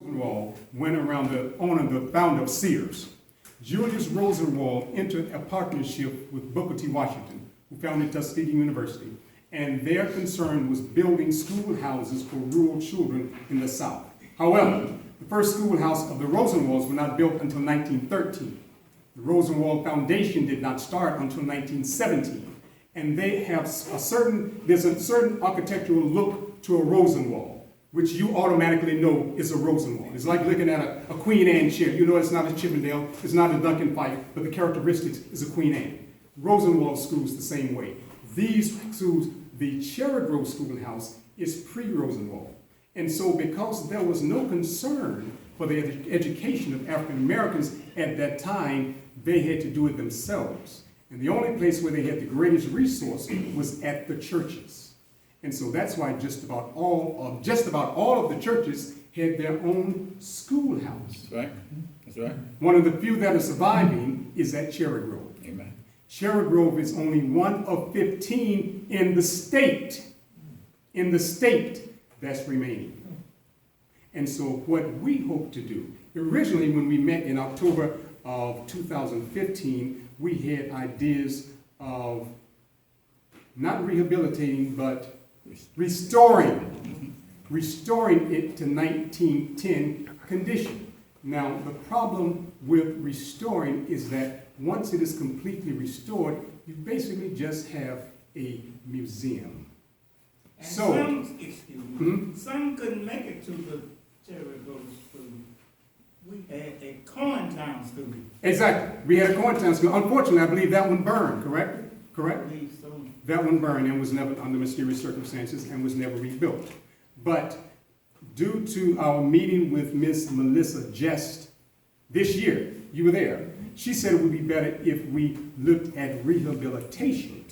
Rosenwald went around the founder of Sears. Julius Rosenwald entered a partnership with Booker T. Washington, who founded Tuskegee University, and their concern was building schoolhouses for rural children in the South. However, the first schoolhouse of the Rosenwalds were not built until 1913. The Rosenwald Foundation did not start until 1917, and they have there's a certain architectural look to a Rosenwald, which you automatically know is a Rosenwald. It's like looking at a Queen Anne chair. You know it's not a Chippendale, it's not a Duncan Fife, but the characteristics is a Queen Anne. Rosenwald schools the same way. These schools, the Cherry Grove Schoolhouse is pre-Rosenwald. And so because there was no concern for the education of African Americans at that time, they had to do it themselves. And the only place where they had the greatest resource was at the churches. And so that's why just about all of the churches had their own schoolhouse. That's right. That's right. One of the few that are surviving is at Cherry Grove. Amen. Cherry Grove is only one of 15 in the state that's remaining. And so what we hope to do, originally when we met in October of 2015, we had ideas of not rehabilitating, but restoring it to 1910 condition. Now, the problem with restoring is that once it is completely restored, you basically just have a museum. And So, some couldn't make it to the Cherry Grove School. We had a Cohentown school. Exactly. We had a Cohentown school. Unfortunately, I believe that one burned, correct? I believe so. That one burned and was never, under mysterious circumstances, and was never rebuilt. But due to our meeting with Miss Melissa Jest this year, you were there, she said it would be better if we looked at rehabilitation.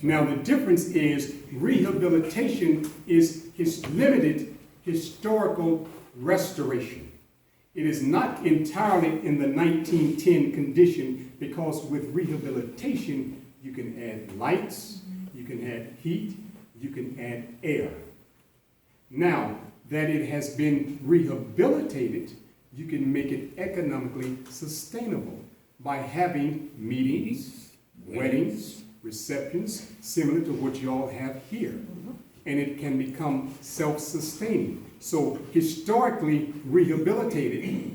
Now the difference is rehabilitation is limited historical restoration. It is not entirely in the 1910 condition, because with rehabilitation you can add lights, you can add heat, you can add air. Now that it has been rehabilitated, you can make it economically sustainable by having meetings, weddings, receptions, similar to what you all have here. And it can become self-sustaining. So historically rehabilitated,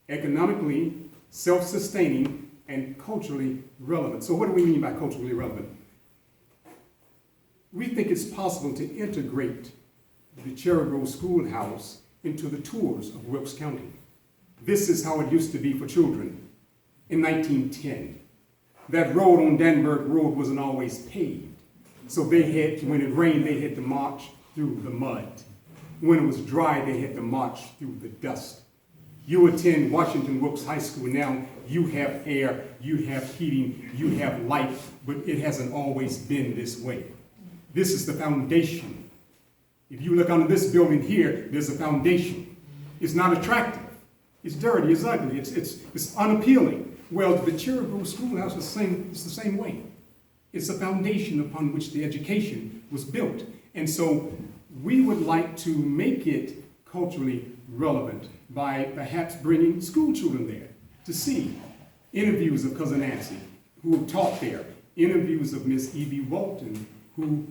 economically self-sustaining, and culturally relevant. So what do we mean by culturally relevant? We think it's possible to integrate the Cherry Grove Schoolhouse into the tours of Wilkes County. This is how it used to be for children in 1910. That road on Danburg Road wasn't always paved. So they had to, when it rained, they had to march through the mud. When it was dry, they had to march through the dust. You attend Washington-Wilkes High School now, you have air, you have heating, you have light, but it hasn't always been this way. This is the foundation. If you look under this building here, there's a foundation. It's not attractive. It's dirty, it's ugly, it's unappealing. Well, the Cherry Grove Schoolhouse is the same way. It's a foundation upon which the education was built. And so we would like to make it culturally relevant by perhaps bringing school children there to see interviews of Cousin Nancy, who taught there, interviews of Miss Evie Walton, who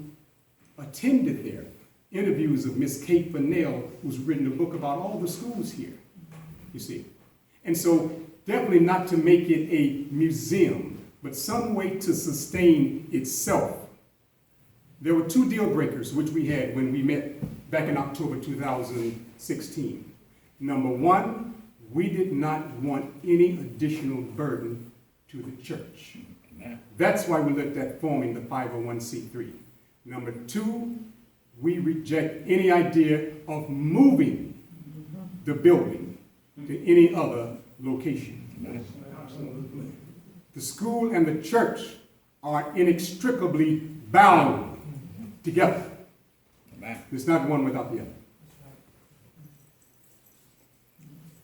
attended there, interviews of Miss Kate Fennell, who's written a book about all the schools here, you see. And so definitely not to make it a museum, but some way to sustain itself. There were two deal breakers which we had when we met back in October 2016. Number one, we did not want any additional burden to the church. That's why we looked at forming the 501c3. Number two, we reject any idea of moving the building to any other location. The school and the church are inextricably bound together. There's not one without the other.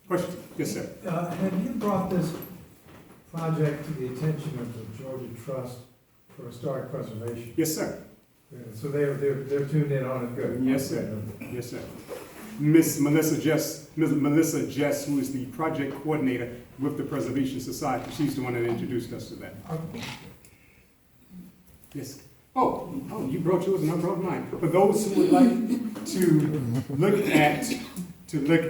Question? Yes, sir. Have you brought this project to the attention of the Georgia Trust for Historic Preservation? Yes, sir. So they're tuned in on it. Good. Yes, sir. Yes, sir. Miss Melissa Jess, who is the project coordinator with the Preservation Society. She's the one that introduced us to that. Yes. Oh, you brought yours and I brought mine. For those who would like to look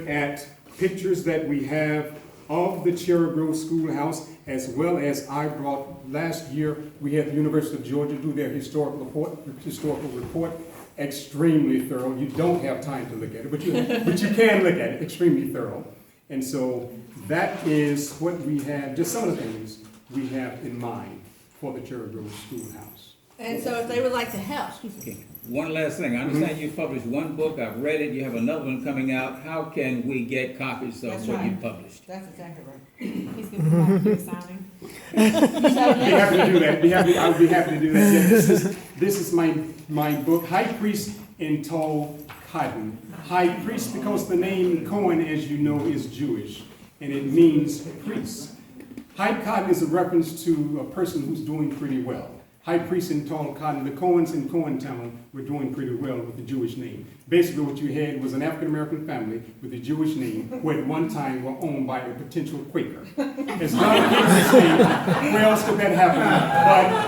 at pictures that we have of the Cherry Grove Schoolhouse, as well as I brought last year, we had the University of Georgia do their historical report. Extremely thorough. You don't have time to look at it, but you can look at it. Extremely thorough. And so that is what we have, just some of the things we have in mind for the Cherry Grove Schoolhouse. And so if they would like to help, Okay. One last thing. I understand you published one book. I've read it. You have another one coming out. How can we get copies of That's what right. you published? that's exactly right. He's gonna be signing. Be happy to do that. I would be happy to do that. Yeah, this is my book, High Priest in Tall Cotton. High Priest because the name Cohen, as you know, is Jewish, and it means priest. High Cotton is a reference to a person who's doing pretty well. High Priest in Tall Cotton. The Cohens in Cohentown were doing pretty well with the Jewish name. Basically what you had was an African-American family with a Jewish name who at one time were owned by a potential Quaker. As God gives his name, where else could that happen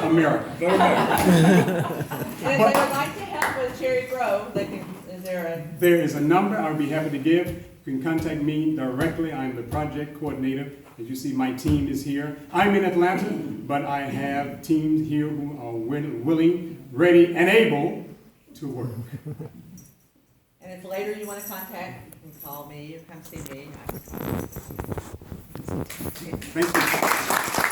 but America? And if they would like to help with Cherry Grove, they can, is there a, There is a number I would be happy to give. You can contact me directly. I'm the project coordinator. As you see, my team is here. I'm in Atlanta, but I have teams here who are willing, ready, and able to work. and if later you want to contact, you can call me or come see me. Thank you.